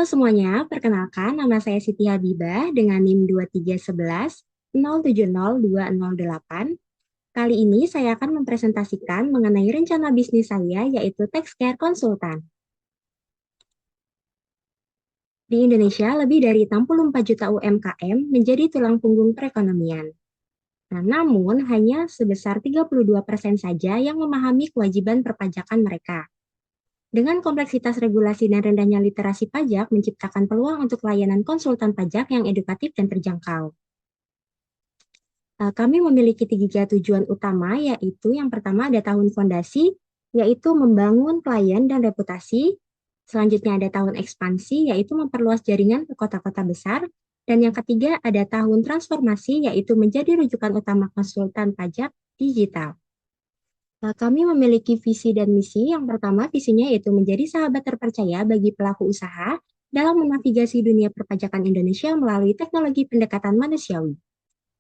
Halo semuanya, perkenalkan nama saya Siti Habibah dengan NIM 23110702008. Kali ini saya akan mempresentasikan mengenai rencana bisnis saya yaitu Taxcare Konsultan. Di Indonesia, lebih dari 64 juta UMKM menjadi tulang punggung perekonomian. Nah, namun hanya sebesar 32% saja yang memahami kewajiban perpajakan mereka. Dengan kompleksitas regulasi dan rendahnya literasi pajak menciptakan peluang untuk layanan konsultan pajak yang edukatif dan terjangkau. Kami memiliki 3 tujuan utama, yaitu yang pertama ada tahun fondasi, yaitu membangun klien dan reputasi. Selanjutnya ada tahun ekspansi, yaitu memperluas jaringan ke kota-kota besar. Dan yang ketiga ada tahun transformasi, yaitu menjadi rujukan utama konsultan pajak digital. Kami memiliki visi dan misi. Yang pertama, visinya yaitu menjadi sahabat terpercaya bagi pelaku usaha dalam menavigasi dunia perpajakan Indonesia melalui teknologi pendekatan manusiawi.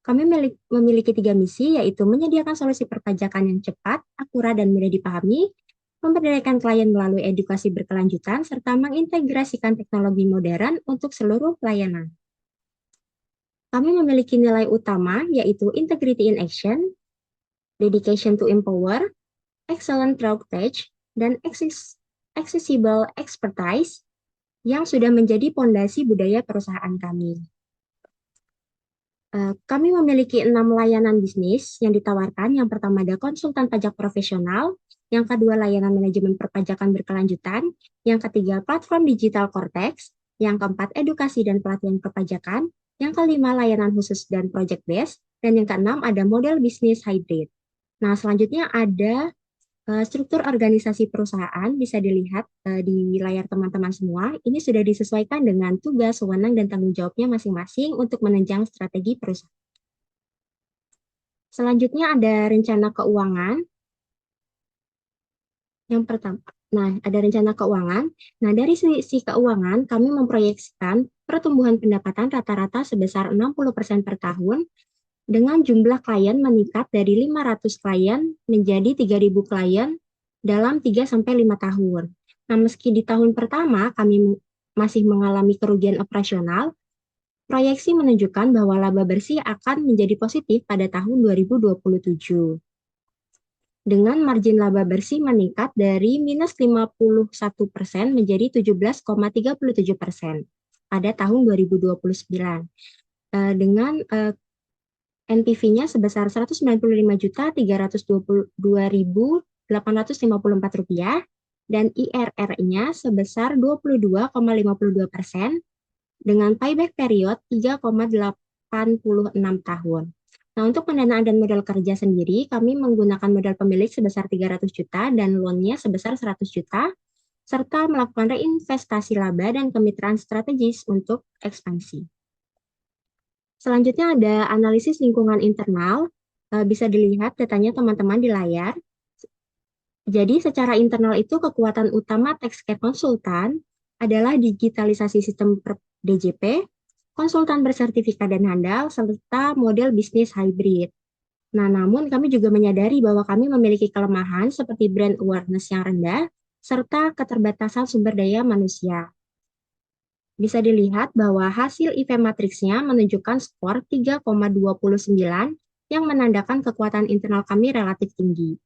Kami memiliki 3 misi, yaitu menyediakan solusi perpajakan yang cepat, akurat, dan mudah dipahami, memberdayakan klien melalui edukasi berkelanjutan, serta mengintegrasikan teknologi modern untuk seluruh layanan. Kami memiliki nilai utama, yaitu integrity in action, dedication to empower, excellent product touch, dan accessible expertise yang sudah menjadi pondasi budaya perusahaan kami. Kami memiliki 6 layanan bisnis yang ditawarkan. Yang pertama ada konsultan pajak profesional, yang kedua layanan manajemen perpajakan berkelanjutan, yang ketiga platform digital Cortex, yang keempat edukasi dan pelatihan perpajakan, yang kelima layanan khusus dan project based, dan yang keenam ada model bisnis hybrid. Nah, selanjutnya ada struktur organisasi perusahaan, bisa dilihat di layar teman-teman semua. Ini sudah disesuaikan dengan tugas, wewenang, dan tanggung jawabnya masing-masing untuk menunjang strategi perusahaan. Selanjutnya ada rencana keuangan. Yang pertama, ada rencana keuangan. Nah, dari sisi keuangan, kami memproyeksikan pertumbuhan pendapatan rata-rata sebesar 60% per tahun, dengan jumlah klien meningkat dari 500 klien menjadi 3.000 klien dalam 3-5 tahun. Nah, meski di tahun pertama kami masih mengalami kerugian operasional, proyeksi menunjukkan bahwa laba bersih akan menjadi positif pada tahun 2027. Dengan margin laba bersih meningkat dari minus 51% menjadi 17,37% pada tahun 2029. Dengan NPV-nya sebesar Rp355.322.854 dan IRR-nya sebesar 22,52% dengan payback period 3,86 tahun. Nah, untuk pendanaan dan modal kerja sendiri, kami menggunakan modal pemilik sebesar 300 juta dan loan-nya sebesar 100 juta, serta melakukan reinvestasi laba dan kemitraan strategis untuk ekspansi. Selanjutnya ada analisis lingkungan internal, bisa dilihat datanya teman-teman di layar. Jadi secara internal itu kekuatan utama Taxcare Konsultan adalah digitalisasi sistem DJP, konsultan bersertifikat dan handal, serta model bisnis hybrid. Nah, namun kami juga menyadari bahwa kami memiliki kelemahan seperti brand awareness yang rendah, serta keterbatasan sumber daya manusia. Bisa dilihat bahwa hasil IV matriksnya menunjukkan skor 3,29 yang menandakan kekuatan internal kami relatif tinggi.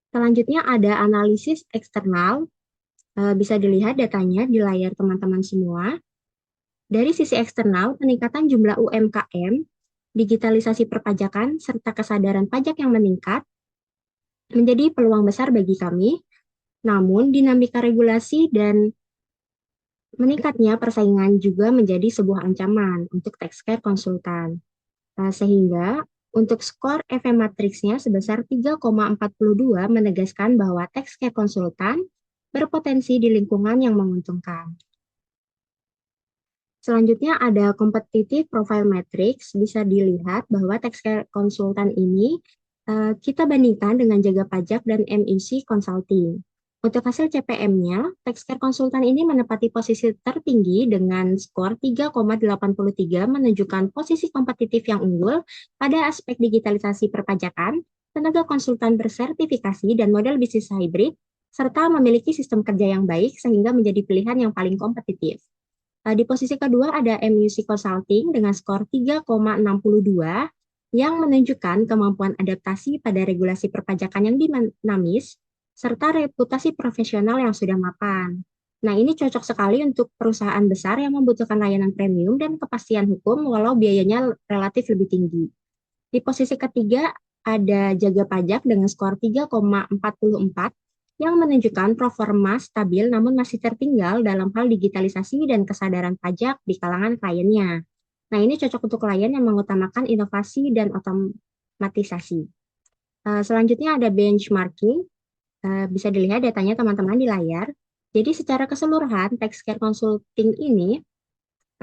Selanjutnya ada analisis eksternal, bisa dilihat datanya di layar teman-teman semua. Dari sisi eksternal, peningkatan jumlah UMKM, digitalisasi perpajakan, serta kesadaran pajak yang meningkat menjadi peluang besar bagi kami. Namun, dinamika regulasi dan meningkatnya persaingan juga menjadi sebuah ancaman untuk Taxcare Konsultan. Sehingga untuk skor EV matriksnya sebesar 3,42 menegaskan bahwa Taxcare Konsultan berpotensi di lingkungan yang menguntungkan. Selanjutnya ada competitive profile matrix, bisa dilihat bahwa Taxcare Konsultan ini kita bandingkan dengan Jaga Pajak dan MIC Consulting. Untuk hasil CPM-nya, Taxcare Konsultan ini menempati posisi tertinggi dengan skor 3,83 menunjukkan posisi kompetitif yang unggul pada aspek digitalisasi perpajakan, tenaga konsultan bersertifikasi, dan model bisnis hybrid, serta memiliki sistem kerja yang baik sehingga menjadi pilihan yang paling kompetitif. Di posisi kedua ada MUC Consulting dengan skor 3,62 yang menunjukkan kemampuan adaptasi pada regulasi perpajakan yang dinamis serta reputasi profesional yang sudah mapan. Nah, ini cocok sekali untuk perusahaan besar yang membutuhkan layanan premium dan kepastian hukum walau biayanya relatif lebih tinggi. Di posisi ketiga ada Jaga Pajak dengan skor 3,44 yang menunjukkan performa stabil namun masih tertinggal dalam hal digitalisasi dan kesadaran pajak di kalangan kliennya. Nah, ini cocok untuk klien yang mengutamakan inovasi dan otomatisasi. Selanjutnya ada benchmarking. Bisa dilihat datanya teman-teman di layar. Jadi secara keseluruhan, Taxcare Consulting ini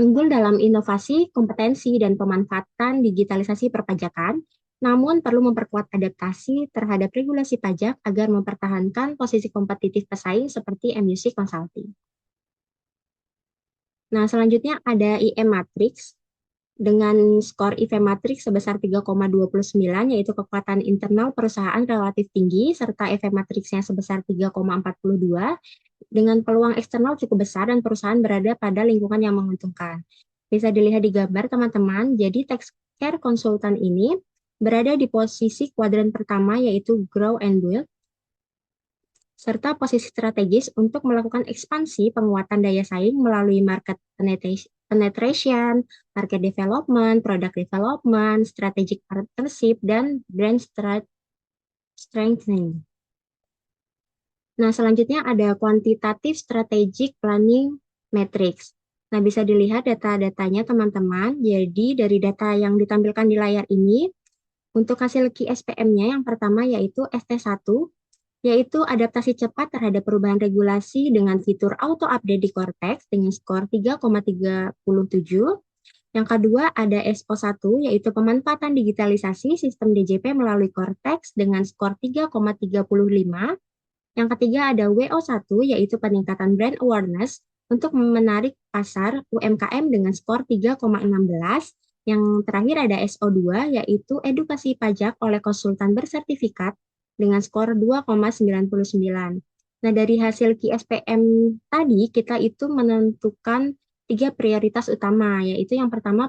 unggul dalam inovasi, kompetensi, dan pemanfaatan digitalisasi perpajakan, namun perlu memperkuat adaptasi terhadap regulasi pajak agar mempertahankan posisi kompetitif pesaing seperti MUC Consulting. Nah, selanjutnya ada IM Matrix dengan skor IV Matrix sebesar 3,29, yaitu kekuatan internal perusahaan relatif tinggi, serta EV Matrixnya sebesar 3,42, dengan peluang eksternal cukup besar dan perusahaan berada pada lingkungan yang menguntungkan. Bisa dilihat di gambar teman-teman, jadi Taxcare Konsultan ini berada di posisi kuadran pertama yaitu Grow and Build, serta posisi strategis untuk melakukan ekspansi penguatan daya saing melalui market penetration, market development, product development, strategic partnership, dan brand strengthening. Nah, selanjutnya ada quantitative strategic planning matrix. Nah, bisa dilihat data-datanya teman-teman. Jadi, dari data yang ditampilkan di layar ini, untuk hasil QSPM-nya yang pertama yaitu ST1, yaitu adaptasi cepat terhadap perubahan regulasi dengan fitur auto update di Cortex dengan skor 3,37. Yang kedua ada SO1, yaitu pemanfaatan digitalisasi sistem DJP melalui Cortex dengan skor 3,35. Yang ketiga ada WO1, yaitu peningkatan brand awareness untuk menarik pasar UMKM dengan skor 3,16. Yang terakhir ada SO2, yaitu edukasi pajak oleh konsultan bersertifikat dengan skor 2,99. Nah, dari hasil QSPM tadi, kita itu menentukan 3 prioritas utama, yaitu yang pertama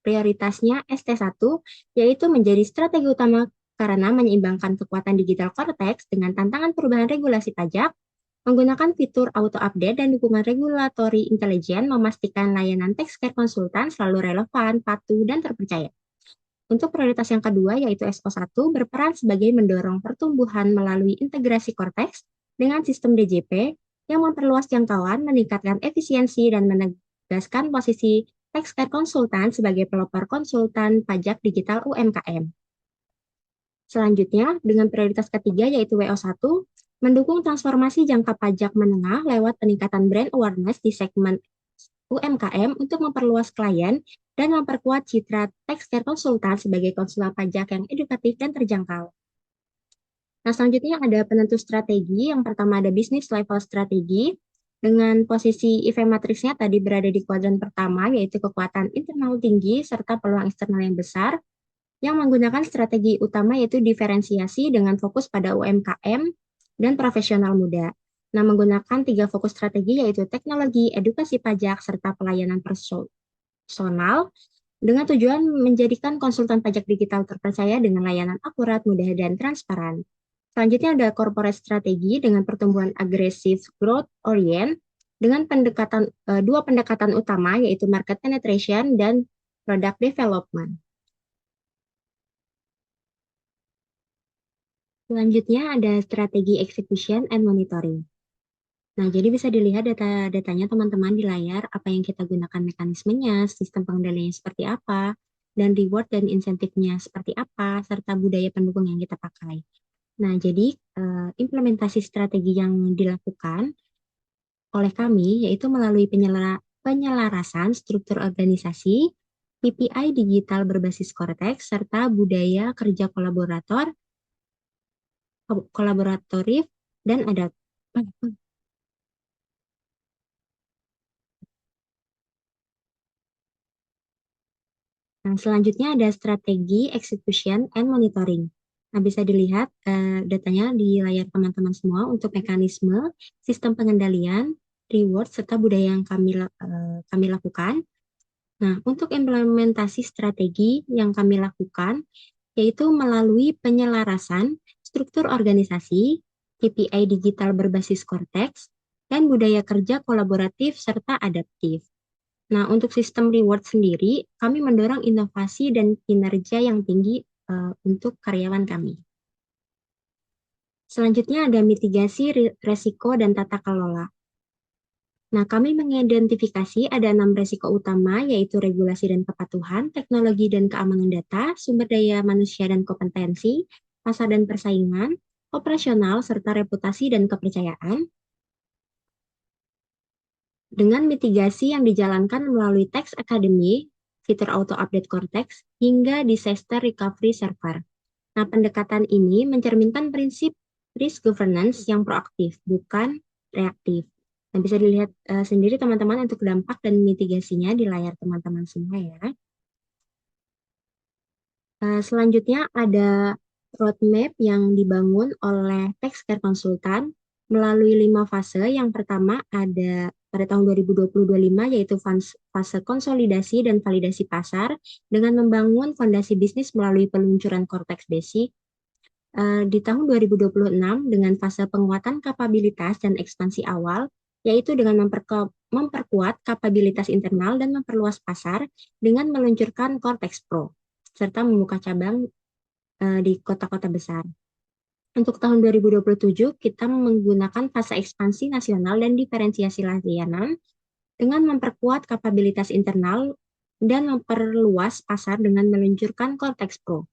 prioritasnya ST1, yaitu menjadi strategi utama karena menyeimbangkan kekuatan digital Cortex dengan tantangan perubahan regulasi pajak, menggunakan fitur auto update dan dukungan regulatory intelijen memastikan layanan Taxcare Konsultan selalu relevan, patuh, dan terpercaya. Untuk prioritas yang kedua yaitu SO1 berperan sebagai mendorong pertumbuhan melalui integrasi Cortex dengan sistem DJP yang memperluas jangkauan, meningkatkan efisiensi, dan menegaskan posisi Taxcare Konsultan sebagai pelopor konsultan pajak digital UMKM. Selanjutnya, dengan prioritas ketiga yaitu WO1, mendukung transformasi jangka pajak menengah lewat peningkatan brand awareness di segmen UMKM untuk memperluas klien dan memperkuat citra Taxcare Konsultan sebagai konsultan pajak yang edukatif dan terjangkau. Nah, selanjutnya ada penentu strategi. Yang pertama ada business level strategi. Dengan posisi EV matriksnya tadi berada di kuadran pertama, yaitu kekuatan internal tinggi serta peluang eksternal yang besar, yang menggunakan strategi utama yaitu diferensiasi dengan fokus pada UMKM dan profesional muda. Nah, menggunakan 3 fokus strategi yaitu teknologi, edukasi pajak, serta pelayanan personal dengan tujuan menjadikan konsultan pajak digital terpercaya dengan layanan akurat, mudah, dan transparan. Selanjutnya ada corporate strategi dengan pertumbuhan agresif growth orient dengan dua pendekatan utama yaitu market penetration dan product development. Selanjutnya ada strategi execution and monitoring. Nah, jadi bisa dilihat data-datanya teman-teman di layar, apa yang kita gunakan mekanismenya, sistem pengendaliannya seperti apa, dan reward dan insentifnya seperti apa, serta budaya pendukung yang kita pakai. Nah, jadi implementasi strategi yang dilakukan oleh kami yaitu melalui penyelarasan struktur organisasi, PPI digital berbasis Cortex, serta budaya kerja kolaboratif, dan ada. Nah, selanjutnya ada strategi execution and monitoring. Nah, bisa dilihat datanya di layar teman-teman semua untuk mekanisme, sistem pengendalian, reward, serta budaya yang kami lakukan. Nah, untuk implementasi strategi yang kami lakukan, yaitu melalui penyelarasan struktur organisasi, KPI digital berbasis Cortex, dan budaya kerja kolaboratif serta adaptif. Nah, untuk sistem reward sendiri, kami mendorong inovasi dan kinerja yang tinggi untuk karyawan kami. Selanjutnya ada mitigasi resiko dan tata kelola. Nah, kami mengidentifikasi ada 6 resiko utama, yaitu regulasi dan kepatuhan, teknologi dan keamanan data, sumber daya manusia dan kompetensi, pasar dan persaingan, operasional, serta reputasi dan kepercayaan. Dengan mitigasi yang dijalankan melalui Tax Academy, fitur auto update Cortex, hingga disaster recovery server. Nah, pendekatan ini mencerminkan prinsip risk governance yang proaktif, bukan reaktif. Nah, bisa dilihat sendiri teman-teman untuk dampak dan mitigasinya di layar teman-teman semua ya. Selanjutnya ada roadmap yang dibangun oleh Tax Care Consultant melalui 5 fase. Yang pertama ada pada tahun 2020-2025 yaitu fase konsolidasi dan validasi pasar dengan membangun fondasi bisnis melalui peluncuran Cortex Basic. Di tahun 2026 dengan fase penguatan kapabilitas dan ekspansi awal, yaitu dengan memperkuat kapabilitas internal dan memperluas pasar dengan meluncurkan Cortex Pro, serta membuka cabang di kota-kota besar. Untuk tahun 2027, kita menggunakan fase ekspansi nasional dan diferensiasi layanan dengan memperkuat kapabilitas internal dan memperluas pasar dengan meluncurkan Cortex Pro.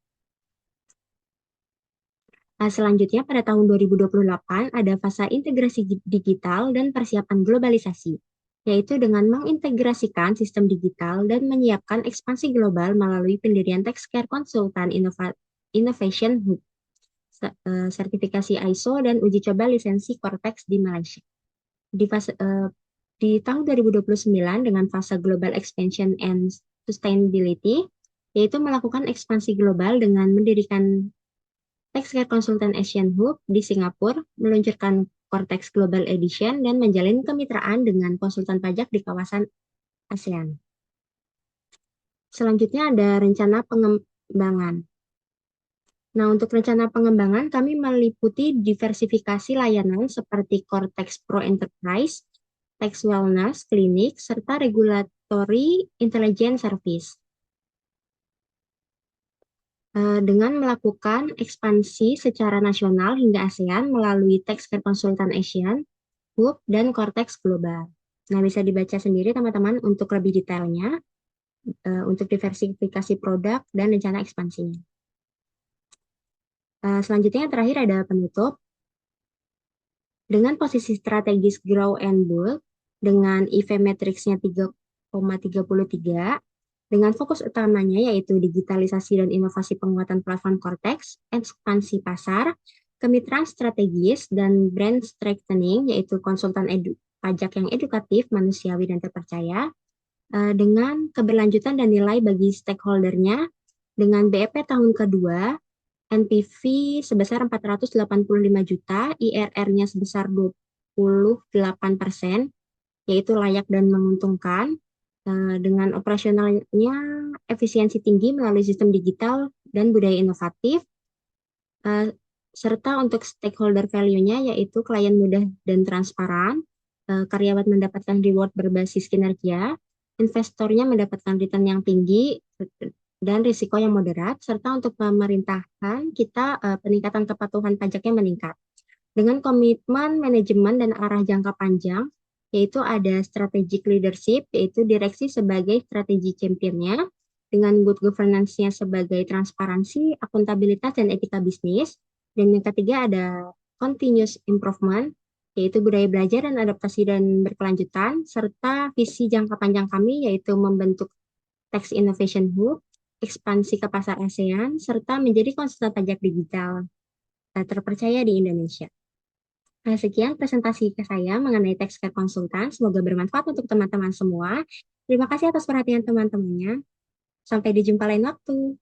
Nah, selanjutnya pada tahun 2028 ada fase integrasi digital dan persiapan globalisasi, yaitu dengan mengintegrasikan sistem digital dan menyiapkan ekspansi global melalui pendirian Taxcare Consultant Innovation Hub, sertifikasi ISO dan uji coba lisensi Cortex di Malaysia. Di tahun 2029 dengan fase Global Expansion and Sustainability, yaitu melakukan ekspansi global dengan mendirikan Taxcare Consultant Asian Hub di Singapura, meluncurkan Cortex Global Edition, dan menjalin kemitraan dengan konsultan pajak di kawasan ASEAN. Selanjutnya ada rencana pengembangan. Nah, untuk rencana pengembangan, kami meliputi diversifikasi layanan seperti Cortex Pro Enterprise, Tax Wellness Clinic, serta Regulatory Intelligence Service. Dengan melakukan ekspansi secara nasional hingga ASEAN melalui Taxcare Consultant Asian, Hub, dan Cortex Global. Nah, bisa dibaca sendiri teman-teman untuk lebih detailnya, untuk diversifikasi produk dan rencana ekspansinya. Selanjutnya yang terakhir ada penutup. Dengan posisi strategis Grow and Build, dengan EV matrix-nya 3,33, dengan fokus utamanya yaitu digitalisasi dan inovasi penguatan platform Cortex, ekspansi pasar, kemitraan strategis, dan brand strengthening yaitu konsultan pajak yang edukatif, manusiawi, dan terpercaya, dengan keberlanjutan dan nilai bagi stakeholdernya, dengan BEP tahun kedua, NPV sebesar 485 juta, IRR-nya sebesar 28%, yaitu layak dan menguntungkan, dengan operasionalnya efisiensi tinggi melalui sistem digital dan budaya inovatif, serta untuk stakeholder value-nya yaitu klien mudah dan transparan, karyawan mendapatkan reward berbasis kinerja, investornya mendapatkan return yang tinggi dan risiko yang moderat, serta untuk pemerintahan kita peningkatan kepatuhan pajaknya meningkat. Dengan komitmen manajemen dan arah jangka panjang, yaitu ada strategic leadership, yaitu direksi sebagai strategi championnya, dengan good governance-nya sebagai transparansi, akuntabilitas, dan etika bisnis. Dan yang ketiga ada continuous improvement, yaitu budaya belajar dan adaptasi dan berkelanjutan, serta visi jangka panjang kami, yaitu membentuk Tax Innovation Hub, ekspansi ke pasar ASEAN, serta menjadi konsultan pajak digital terpercaya di Indonesia. Sekian presentasi saya mengenai Taxcare Konsultan. Semoga bermanfaat untuk teman-teman semua. Terima kasih atas perhatian teman-temannya. Sampai dijumpa lain waktu.